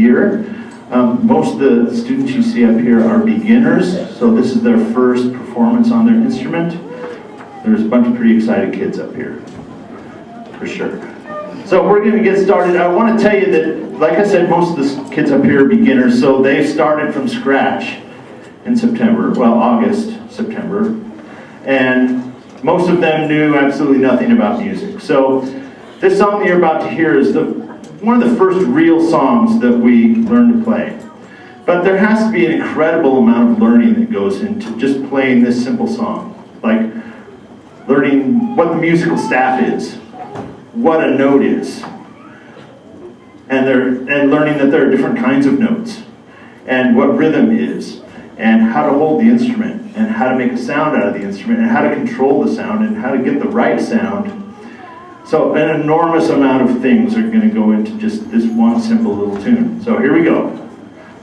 year. Most of the students you see up here are beginners, so this is their first performance on their instrument. There's a bunch of pretty excited kids up here, for sure. So we're going to get started. I want to tell you that, like I said, most of the kids up here are beginners, so they started from scratch in September, well, August, September, and most of them knew absolutely nothing about music. So this song that you're about to hear is one of the first real songs that we learned to play. But there has to be an incredible amount of learning that goes into just playing this simple song. Like learning what the musical staff is, what a note is, and learning that there are different kinds of notes, and what rhythm is, and how to hold the instrument, and how to make a sound out of the instrument, and how to control the sound, and how to get the right sound. So an enormous amount of things are going to go into just this one simple little tune. So here we go.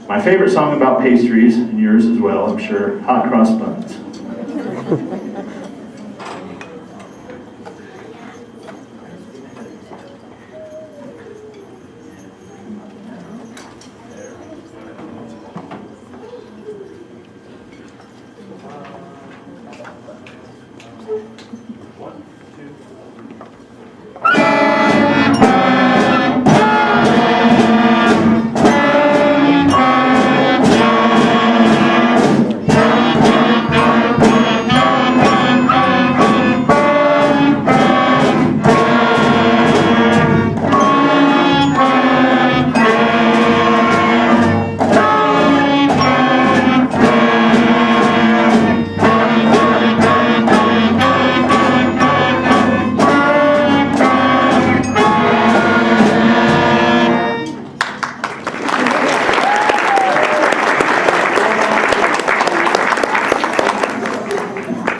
My favorite song about pastries, and yours as well, I'm sure, hot cross buns.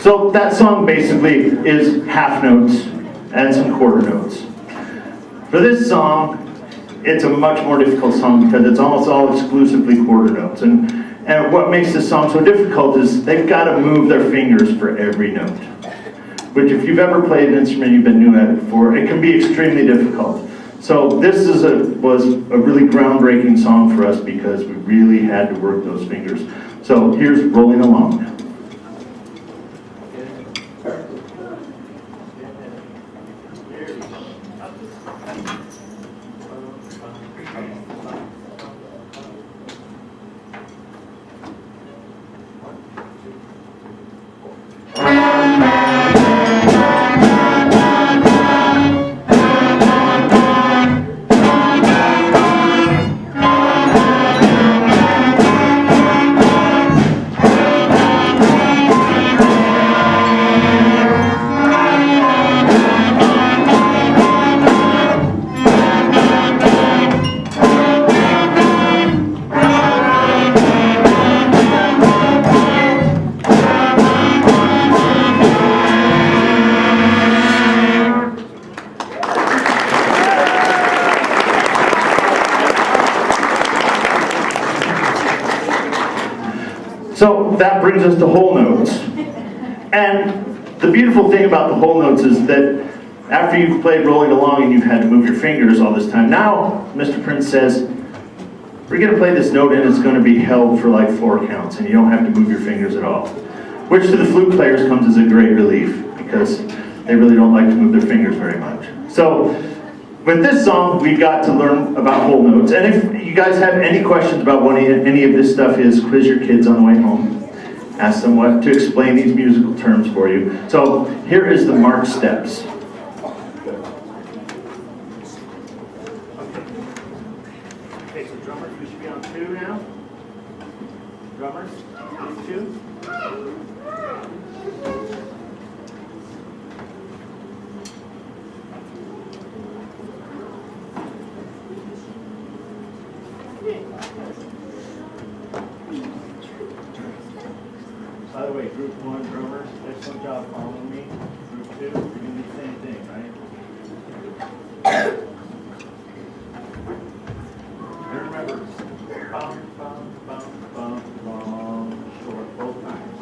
So that song basically is half notes and some quarter notes. For this song, it's a much more difficult song because it's almost all exclusively quarter notes. And what makes this song so difficult is they've got to move their fingers for every note. Which if you've ever played an instrument, you've been new at it before, it can be extremely difficult. So this was a really groundbreaking song for us because we really had to work those fingers. So here's Rolling Along. So that brings us to whole notes. And the beautiful thing about the whole notes is that after you've played Rolling Along and you've had to move your fingers all this time, now Mr. Prince says, we're going to play this note and it's going to be held for like 4 counts and you don't have to move your fingers at all. Which to the flute players comes as a great relief because they really don't like to move their fingers very much. So with this song, we got to learn about whole notes. And if you guys have any questions about what any of this stuff is, quiz your kids on the way home. Ask them what to explain these musical terms for you. So here is the marked steps. Okay, so drummers, we should be on 2 now. Drummers, 2. By the way, group 1 drummers, excellent job following me. Group 2, you're going to do the same thing, right? And remember, bum, bum, bum, bum, long, short, both times.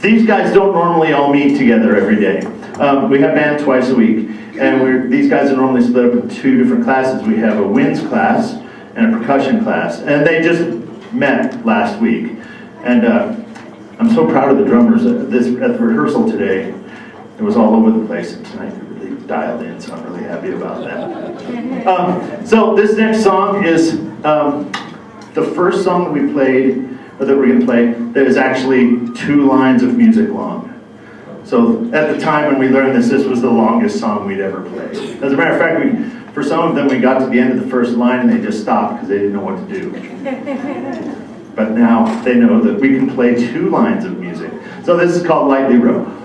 These guys don't normally all meet together every day. We have band twice a week, and these guys are normally split up in two different classes. We have a winds class and a percussion class, and they just met last week. And I'm so proud of the drummers. At the rehearsal today, it was all over the place, and tonight they really dialed in, so I'm really happy about that. So this next song is the first song that we played, or that we're going to play, that is actually 2 lines of music long. So at the time when we learned this was the longest song we'd ever played. As a matter of fact, for some of them, we got to the end of the first line and they just stopped because they didn't know what to do. But now they know that we can play 2 lines of music. So this is called Lightly Row.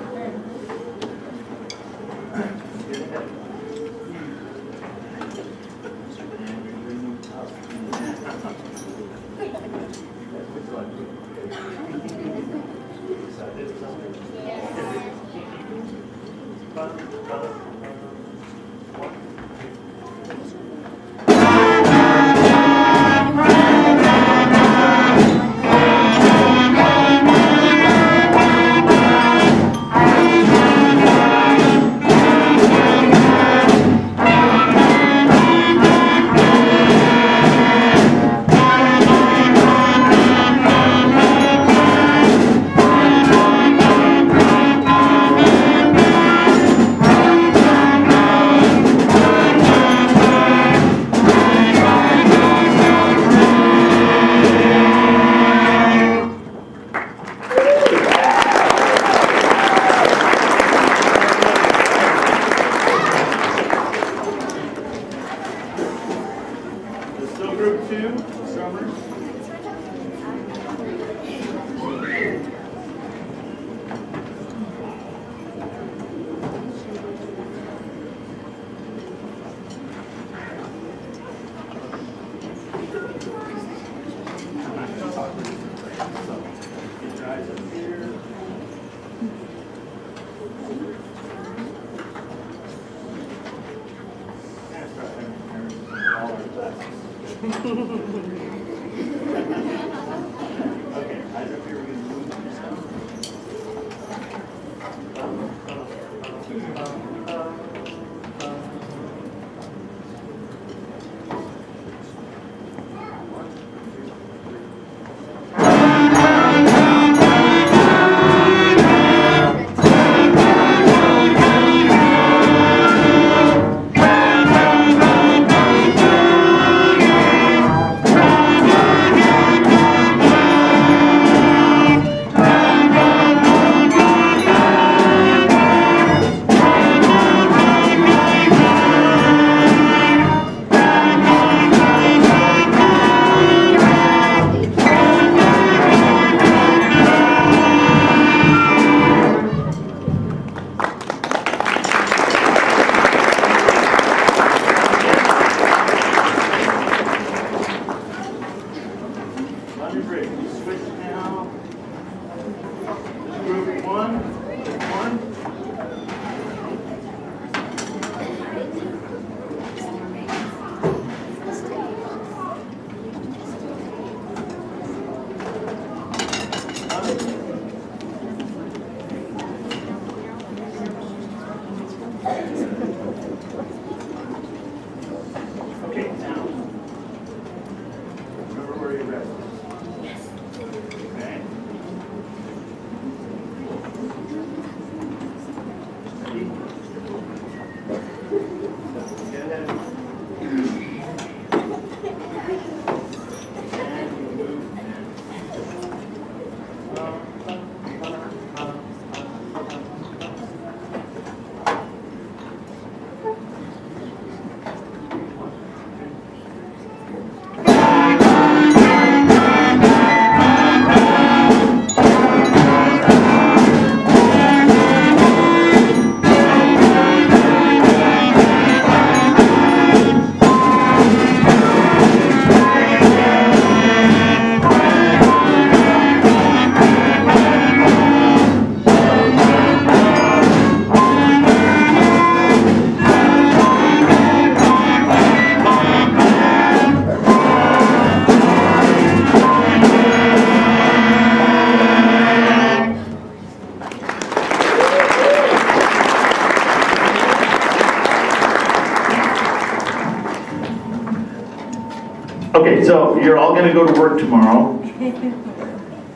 going to go to work tomorrow,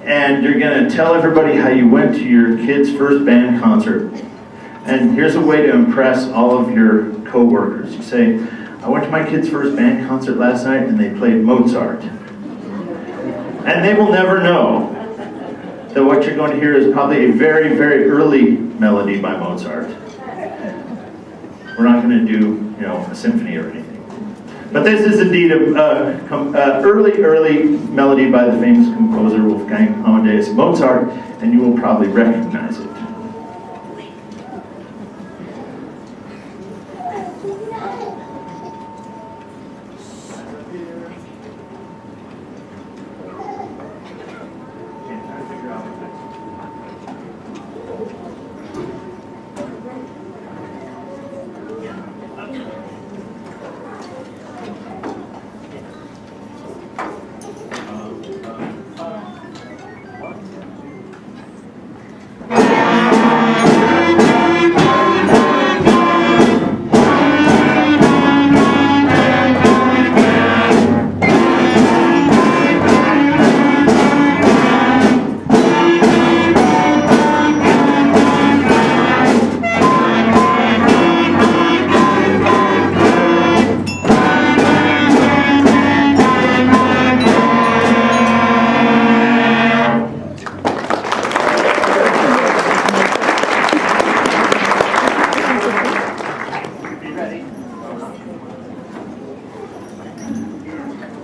and you're going to tell everybody how you went to your kid's first band concert. And here's a way to impress all of your co-workers. You say, I went to my kid's first band concert last night, and they played Mozart. And they will never know that what you're going to hear is probably a very, very early melody by Mozart. We're not going to do, a symphony or anything. But this is indeed an early melody by the famous composer Wolfgang Amadeus Mozart, and you will probably recognize it.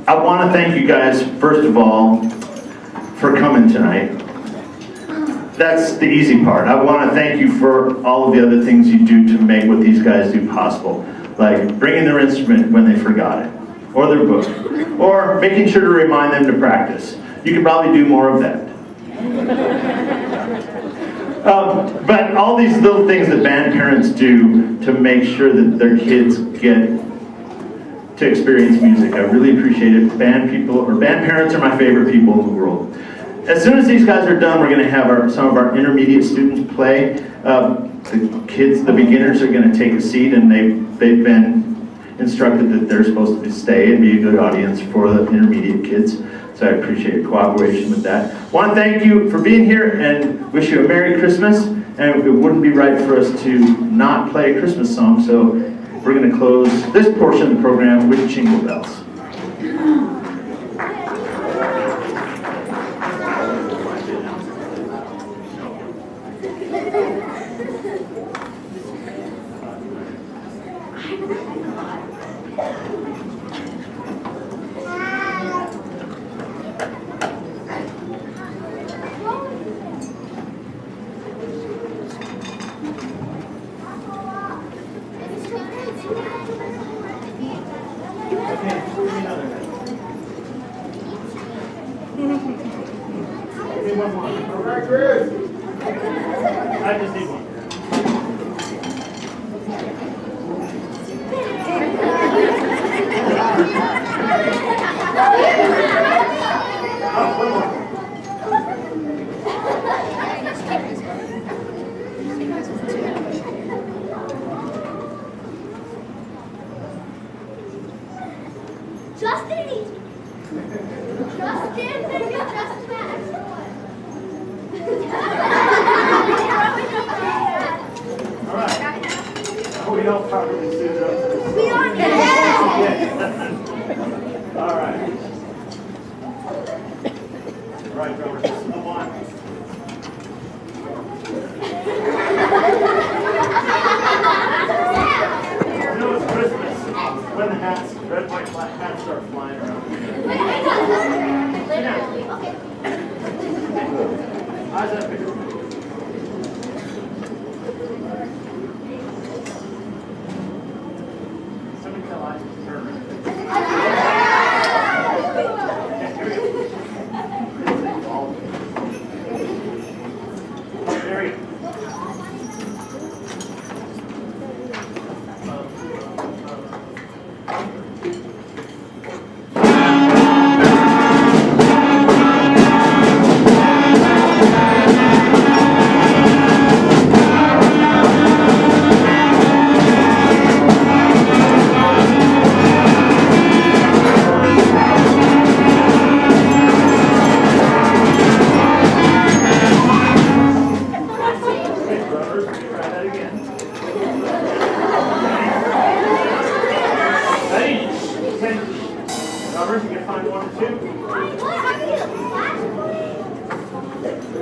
I want to thank you guys, first of all, for coming tonight. That's the easy part. I want to thank you for all of the other things you do to make what these guys do possible, like bringing their instrument when they forgot it, or their book, or making sure to remind them to practice. You could probably do more of that. But all these little things that band parents do to make sure that their kids get to experience music, I really appreciate it. Band parents are my favorite people in the world. As soon as these guys are done, we're going to have some of our intermediate students play. The beginners are going to take a seat, and they've been instructed that they're supposed to stay and be a good audience for the intermediate kids. So I appreciate your cooperation with that. I want to thank you for being here and wish you a Merry Christmas. And it wouldn't be right for us to not play a Christmas song, so we're going to close this portion of the program with Jingle Bells. I just need one. We don't properly suit it up to this song. We are all right. All right, drummers, this is the one. You know it's Christmas when the red, white, black hats start flying around. Literally, okay. Eyes up here.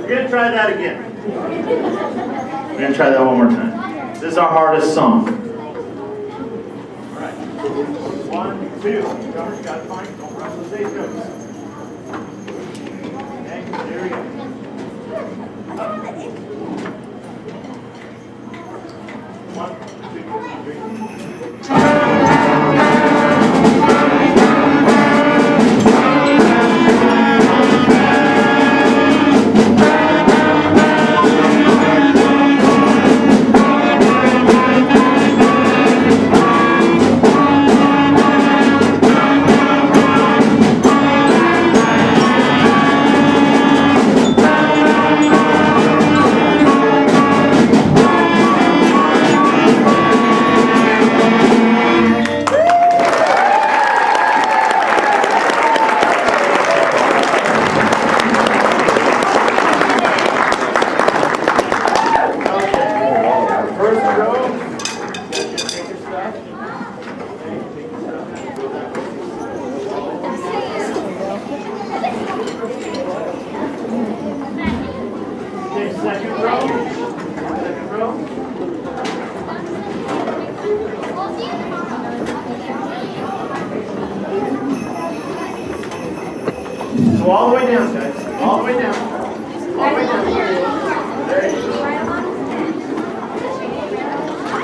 We're going to try that again. We're going to try that one more time. This is our hardest song. All right. 1, 2. Drummers got to find. Don't rush the stage notes. Okay, there we go. Up. 1, 2, 3. So all the way down, guys. All the way down. All the way down. There you go.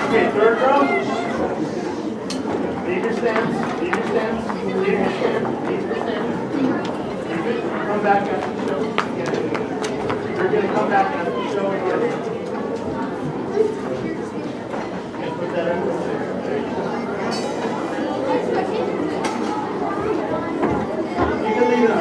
Okay, third row. Leave your stance. Leave your stance. Leave your stance. Leave your stance. Leave it. Come back after the show. Again. You're going to come back after the show again. Okay, put that in the center. There you go. You can leave it up.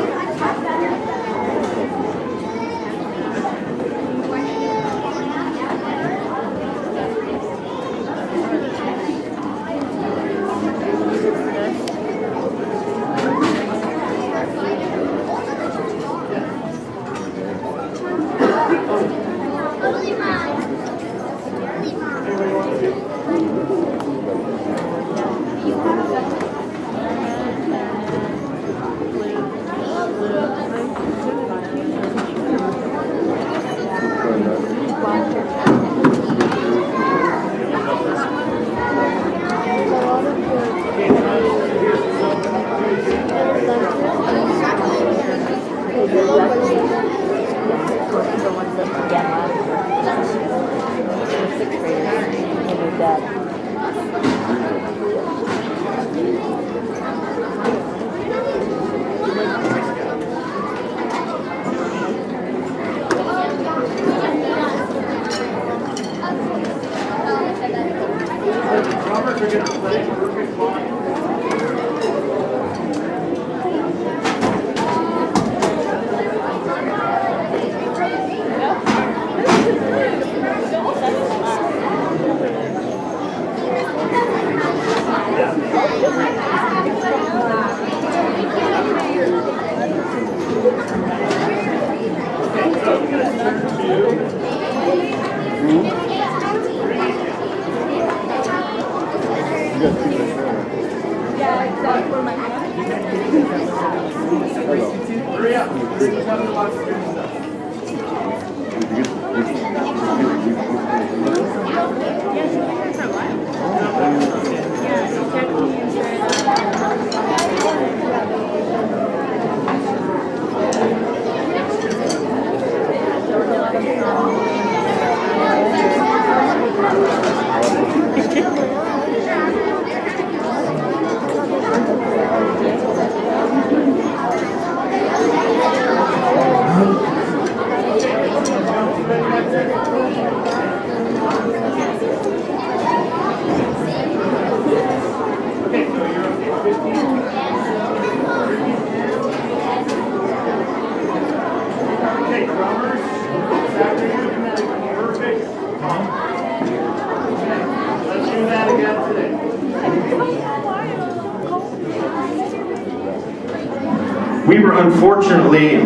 We were unfortunately,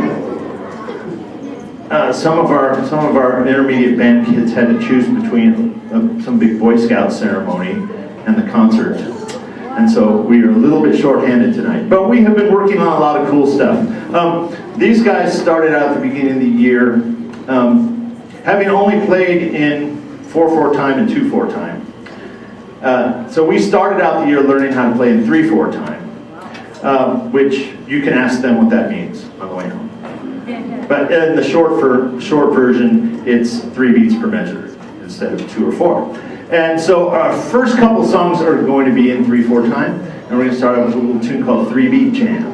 some of our intermediate band kids had to choose between some big Boy Scout ceremony and the concert. And so we are a little bit short-handed tonight. But we have been working on a lot of cool stuff. These guys started out at the beginning of the year Having only played in 4/4 time and 2/4 time. So we started out the year learning how to play in 3/4 time, which you can ask them what that means on the way home. But in the short version, it's 3 beats per measure instead of 2 or 4. And so our first couple songs are going to be in 3/4 time, and we're going to start out with a little tune called 3-Beat Jam.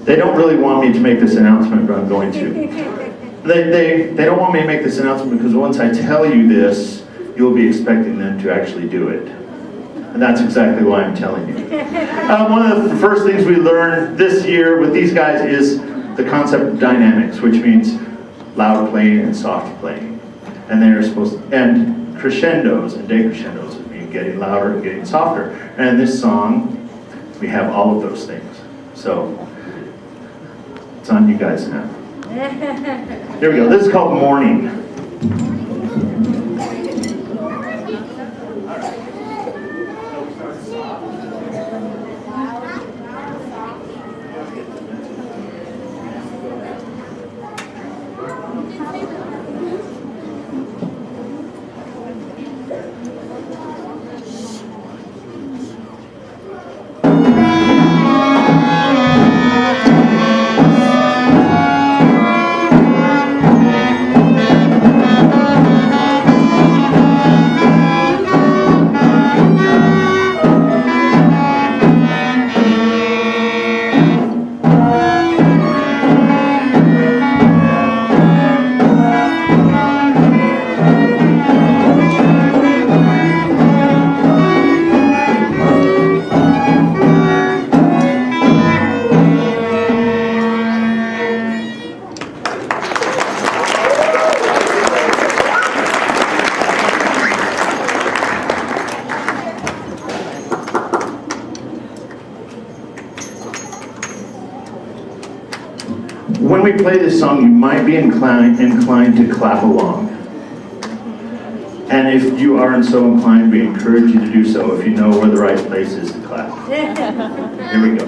They don't really want me to make this announcement, but I'm going to. They don't want me to make this announcement because once I tell you this, you'll be expecting them to actually do it. And that's exactly why I'm telling you. One of the first things we learned this year with these guys is the concept of dynamics, which means loud playing and soft playing. And they're supposed to, and crescendos and decrescendos would mean getting louder and getting softer. And in this song, we have all of those things. So, it's on you guys now. Here we go. This is called Morning. When we play this song, you might be inclined to clap along. And if you aren't so inclined, we encourage you to do so if you know where the right place is to clap. Here we go.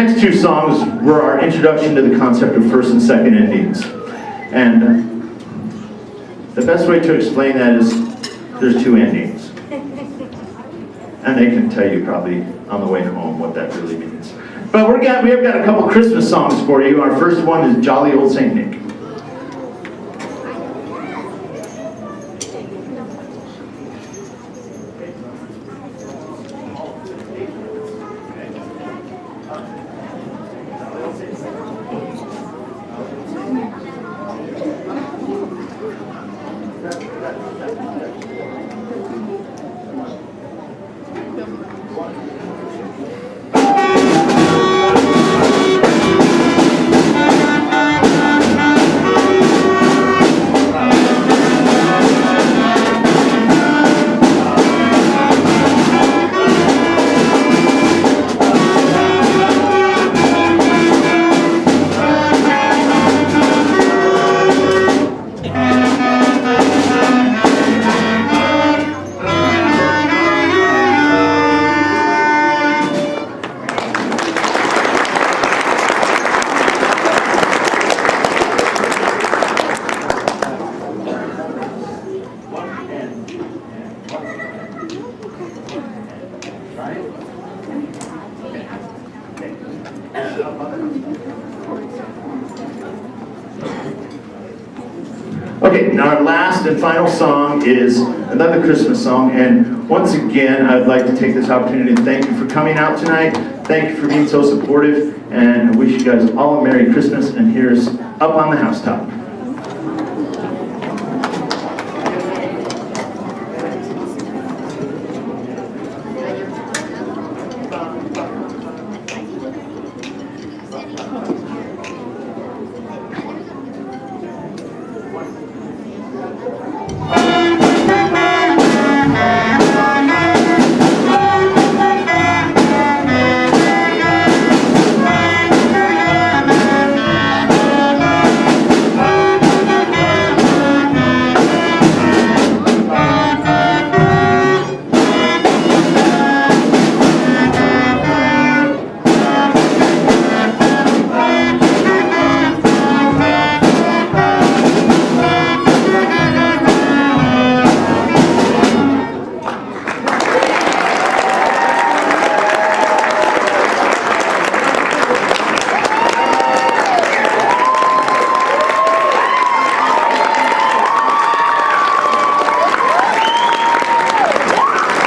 next two songs were our introduction to the concept of first and second endings. And the best way to explain that is there's two endings. And they can tell you probably on the way home what that really means. But we have got a couple Christmas songs for you. Our first one is Jolly Old Saint Nick. Okay, now our last and final song is another Christmas song, and once again, I'd like to take this opportunity to thank you for coming out tonight. Thank you for being so supportive, and I wish you guys all a Merry Christmas, and here's Up on the Housetop.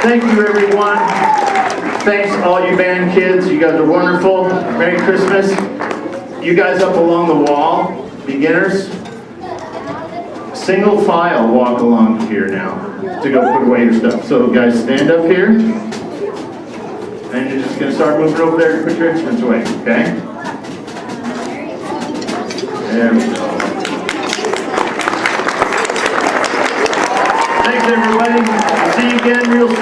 Thank you, everyone. Thanks, all you band kids. You guys are wonderful. Merry Christmas. You guys up along the wall, beginners, single file walk along here now to go put away your stuff. So, guys, stand up here. And you're just going to start moving over there to put your instruments away, okay? There we go. Thanks, everybody. See you again real soon.